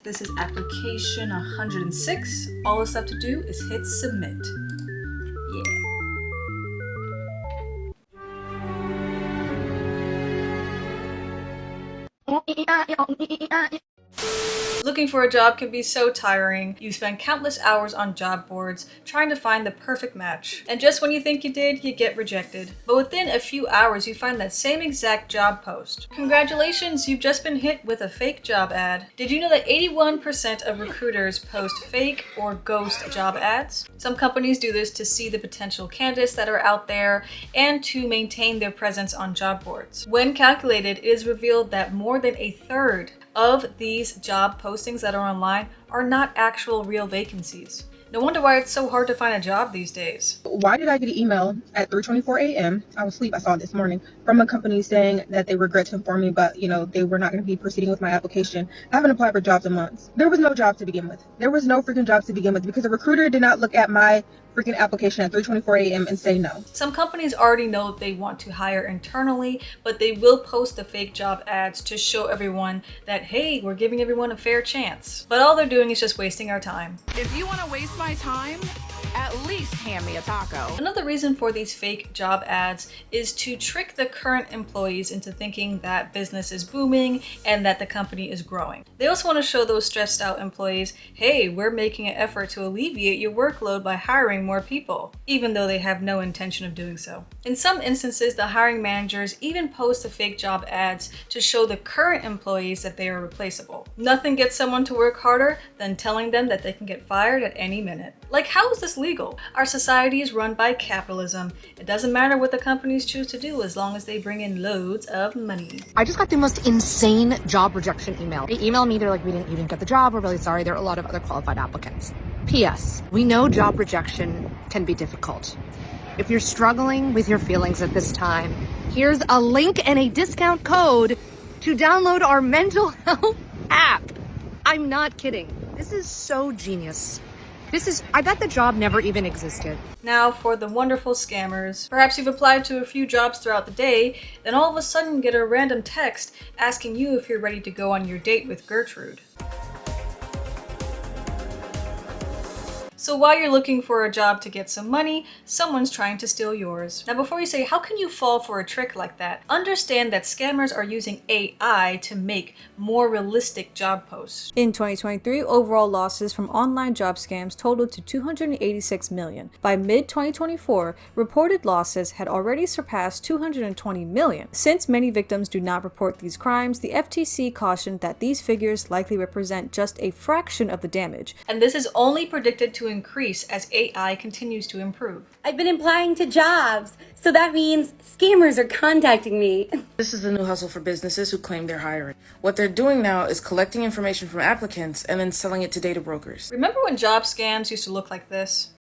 This is application 106. All it's left to do is hit submit. Yeah. Looking for a job can be so tiring. You spend countless hours on job boards trying to find the perfect match. And just when you think you did, you get rejected. But within a few hours, you find that same exact job post. Congratulations, you've just been hit with a fake job ad. Did you know that 81% of recruiters post fake or ghost job ads? Some companies do this to see the potential candidates that are out there and to maintain their presence on job boards. When calculated, it is revealed that more than a third of these job postings that are online are not actual real vacancies. No wonder why it's so hard to find a job these days. Why did I get an email at 3:24 a.m.? I was asleep. I saw it this morning from a company saying that they regret to inform me, but they were not going to be proceeding with my application. I haven't applied for jobs in months. There was no job to begin with. There was no freaking job to begin with because the recruiter did not look at my freaking application at 3:24 a.m. and say no. Some companies already know that they want to hire internally, but they will post the fake job ads to show everyone that, hey, we're giving everyone a fair chance. But all they're doing is just wasting our time. If you want to waste my time, at least hand me a taco. Another reason for these fake job ads is to trick the current employees into thinking that business is booming and that the company is growing. They also want to show those stressed out employees, hey, we're making an effort to alleviate your workload by hiring more people, even though they have no intention of doing so. In some instances, the hiring managers even post the fake job ads to show the current employees that they are replaceable. Nothing gets someone to work harder than telling them that they can get fired at any minute. Like, how is this legal? Our society is run by capitalism. It doesn't matter what the companies choose to do as long as they bring in loads of money. I just got the most insane job rejection email. They emailed me, they're like, you didn't get the job, we're really sorry, there are a lot of other qualified applicants. P.S. We know job rejection can be difficult. If you're struggling with your feelings at this time, here's a link and a discount code to download our mental health app. I'm not kidding. This is so genius. I bet the job never even existed. Now for the wonderful scammers. Perhaps you've applied to a few jobs throughout the day, then all of a sudden get a random text asking you if you're ready to go on your date with Gertrude. So while you're looking for a job to get some money, someone's trying to steal yours. Now before you say, how can you fall for a trick like that? Understand that scammers are using AI to make more realistic job posts. In 2023, overall losses from online job scams totaled to $286 million. By mid-2024, reported losses had already surpassed $220 million. Since many victims do not report these crimes, the FTC cautioned that these figures likely represent just a fraction of the damage. And this is only predicted to increase as AI continues to improve. I've been applying to jobs, so that means scammers are contacting me. This is the new hustle for businesses who claim they're hiring. What they're doing now is collecting information from applicants and then selling it to data brokers. Remember when job scams used to look like this?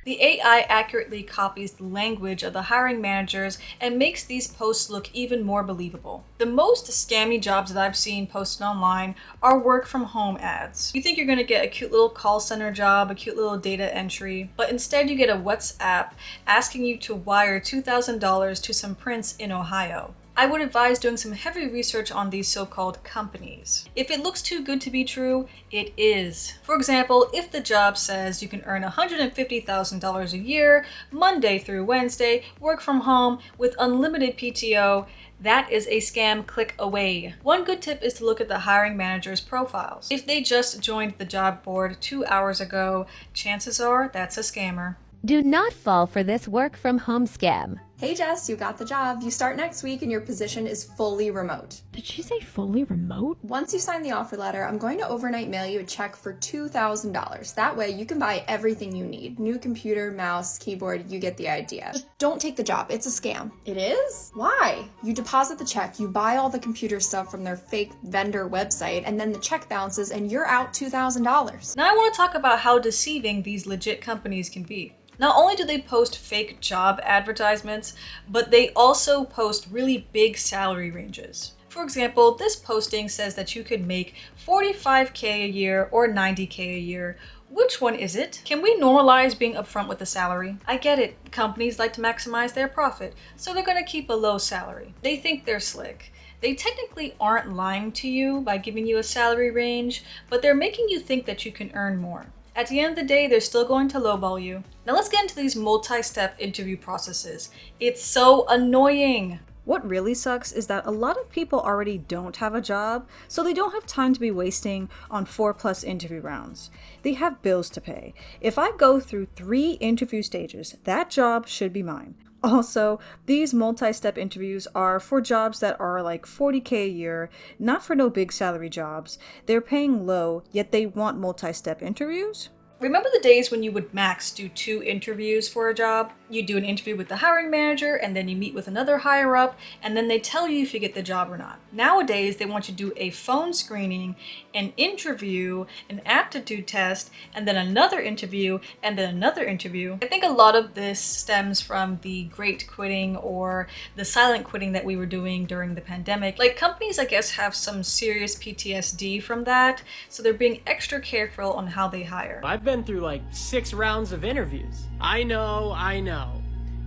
The AI accurately copies the language of the hiring managers and makes these posts look even more believable. The most scammy jobs that I've seen posted online are work from home ads. You think you're gonna get a cute little call center job, a cute little data entry, but instead you get a WhatsApp asking you to wire $2,000 to some prince in Ohio. I would advise doing some heavy research on these so-called companies. If it looks too good to be true, it is. For example, if the job says you can earn $150,000 a year, Monday through Wednesday, work from home with unlimited PTO, that is a scam click away. One good tip is to look at the hiring manager's profiles. If they just joined the job board 2 hours ago, chances are that's a scammer. Do not fall for this work from home scam. Hey Jess, you got the job. You start next week and your position is fully remote. Did she say fully remote? Once you sign the offer letter, I'm going to overnight mail you a check for $2,000. That way you can buy everything you need. New computer, mouse, keyboard, you get the idea. Just don't take the job. It's a scam. It is? Why? You deposit the check, you buy all the computer stuff from their fake vendor website, and then the check bounces and you're out $2,000. Now I want to talk about how deceiving these legit companies can be. Not only do they post fake job advertisements, but they also post really big salary ranges. For example, this posting says that you could make $45K a year or $90K a year. Which one is it? Can we normalize being upfront with the salary? I get it, companies like to maximize their profit, so they're gonna keep a low salary. They think they're slick. They technically aren't lying to you by giving you a salary range, but they're making you think that you can earn more. At the end of the day, they're still going to lowball you. Now let's get into these multi-step interview processes. It's so annoying. What really sucks is that a lot of people already don't have a job, so they don't have time to be wasting on 4+ interview rounds. They have bills to pay. If I go through 3 interview stages, that job should be mine. Also, these multi-step interviews are for jobs that are like $40K a year, not for no big salary jobs. They're paying low, yet they want multi-step interviews? Remember the days when you would max do 2 interviews for a job? You do an interview with the hiring manager, and then you meet with another higher up, and then they tell you if you get the job or not. Nowadays, they want you to do a phone screening, an interview, an aptitude test, and then another interview, and then another interview. I think a lot of this stems from the great quitting or the silent quitting that we were doing during the pandemic. Like, companies, I guess, have some serious PTSD from that, so they're being extra careful on how they hire. I've been through like 6 rounds of interviews. I know.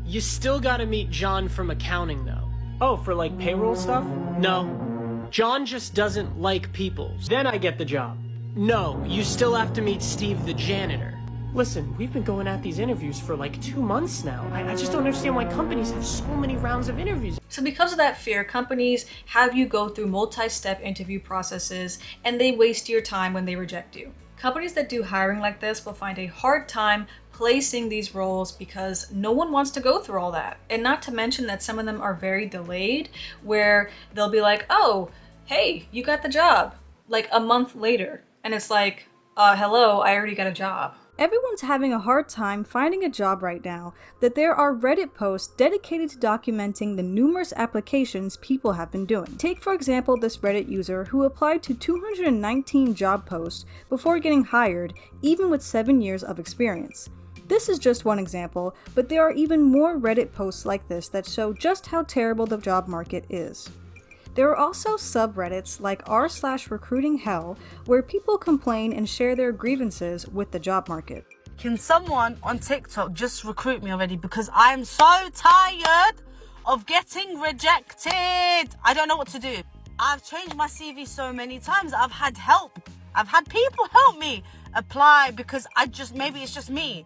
You still gotta meet John from accounting though. Oh, for like payroll stuff? No. John just doesn't like people. Then I get the job. No, you still have to meet Steve the janitor. Listen, we've been going at these interviews for like 2 months now. I just don't understand why companies have so many rounds of interviews. So because of that fear, companies have you go through multi-step interview processes, and they waste your time when they reject you. Companies that do hiring like this will find a hard time placing these roles because no one wants to go through all that. And not to mention that some of them are very delayed, where they'll be like, oh, hey, you got the job, like a month later. And it's like, hello, I already got a job. Everyone's having a hard time finding a job right now, that there are Reddit posts dedicated to documenting the numerous applications people have been doing. Take for example this Reddit user who applied to 219 job posts before getting hired, even with 7 years of experience. This is just one example, but there are even more Reddit posts like this that show just how terrible the job market is. There are also subreddits like r/recruitinghell where people complain and share their grievances with the job market. Can someone on TikTok just recruit me already, because I am so tired of getting rejected. I don't know what to do. I've changed my CV so many times. I've had help. I've had people help me apply because maybe it's just me.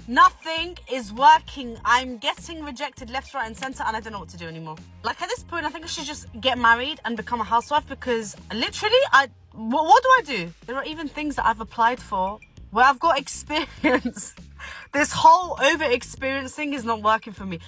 Nothing is working. I'm getting rejected left, right, and center, and I don't know what to do anymore. Like, at this point, I think I should just get married and become a housewife, because literally, what do I do? There are even things that I've applied for where I've got experience. This whole over-experience thing is not working for me.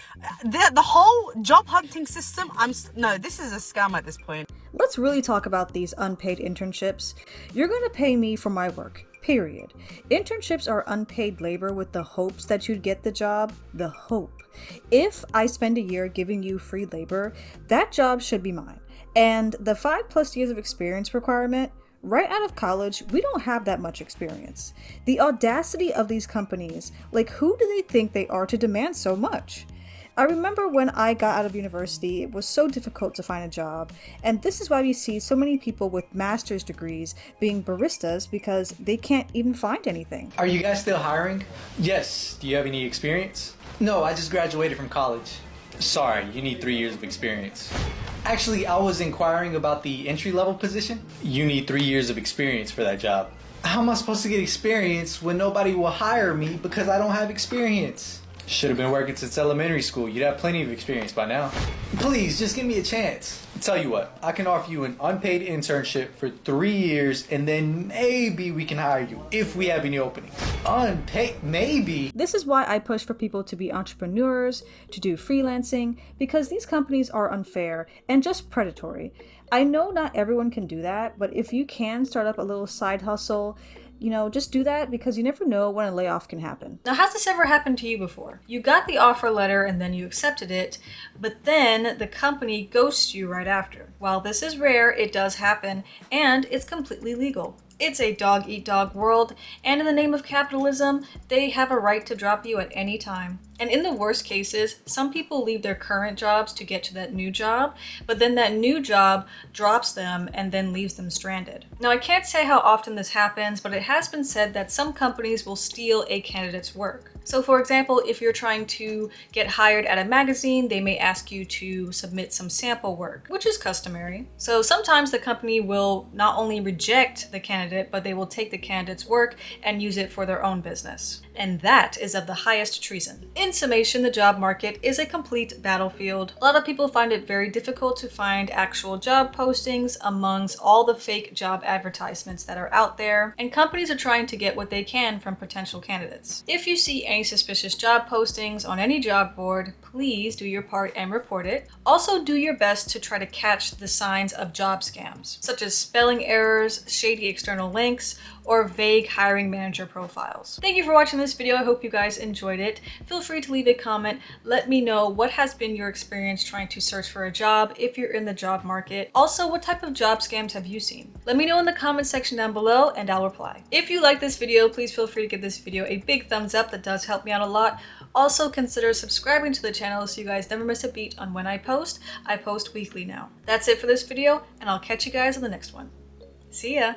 The whole job hunting system, no, this is a scam at this point. Let's really talk about these unpaid internships. You're going to pay me for my work. Period. Internships are unpaid labor with the hopes that you'd get the job. The hope. If I spend a year giving you free labor, that job should be mine. And the 5+ years of experience requirement, right out of college, we don't have that much experience. The audacity of these companies, like, who do they think they are to demand so much? I remember when I got out of university, it was so difficult to find a job, and this is why we see so many people with master's degrees being baristas, because they can't even find anything. Are you guys still hiring? Yes. Do you have any experience? No, I just graduated from college. Sorry, you need 3 years of experience. Actually, I was inquiring about the entry-level position. You need 3 years of experience for that job. How am I supposed to get experience when nobody will hire me because I don't have experience? Should have been working since elementary school. You'd have plenty of experience by now. Please, just give me a chance. Tell you what, I can offer you an unpaid internship for 3 years, and then maybe we can hire you if we have any openings. Unpaid, maybe. This is why I push for people to be entrepreneurs, to do freelancing, because these companies are unfair and just predatory. I know not everyone can do that, but if you can start up a little side hustle, just do that, because you never know when a layoff can happen. Now, has this ever happened to you before? You got the offer letter and then you accepted it, but then the company ghosts you right after. While this is rare, it does happen, and it's completely legal. It's a dog-eat-dog world, and in the name of capitalism, they have a right to drop you at any time. And in the worst cases, some people leave their current jobs to get to that new job, but then that new job drops them and then leaves them stranded. Now, I can't say how often this happens, but it has been said that some companies will steal a candidate's work. So for example, if you're trying to get hired at a magazine, they may ask you to submit some sample work, which is customary. So sometimes the company will not only reject the candidate, but they will take the candidate's work and use it for their own business. And that is of the highest treason. In summation, the job market is a complete battlefield. A lot of people find it very difficult to find actual job postings amongst all the fake job advertisements that are out there, and companies are trying to get what they can from potential candidates. If you see any suspicious job postings on any job board, please do your part and report it. Also, do your best to try to catch the signs of job scams, such as spelling errors, shady external links, or vague hiring manager profiles. Thank you for watching this video. I hope you guys enjoyed it. Feel free to leave a comment. Let me know what has been your experience trying to search for a job if you're in the job market. Also, what type of job scams have you seen? Let me know in the comment section down below and I'll reply. If you like this video, please feel free to give this video a big thumbs up. That does help me out a lot. Also, consider subscribing to the channel so you guys never miss a beat on when I post. I post weekly now. That's it for this video, and I'll catch you guys in the next one. See ya!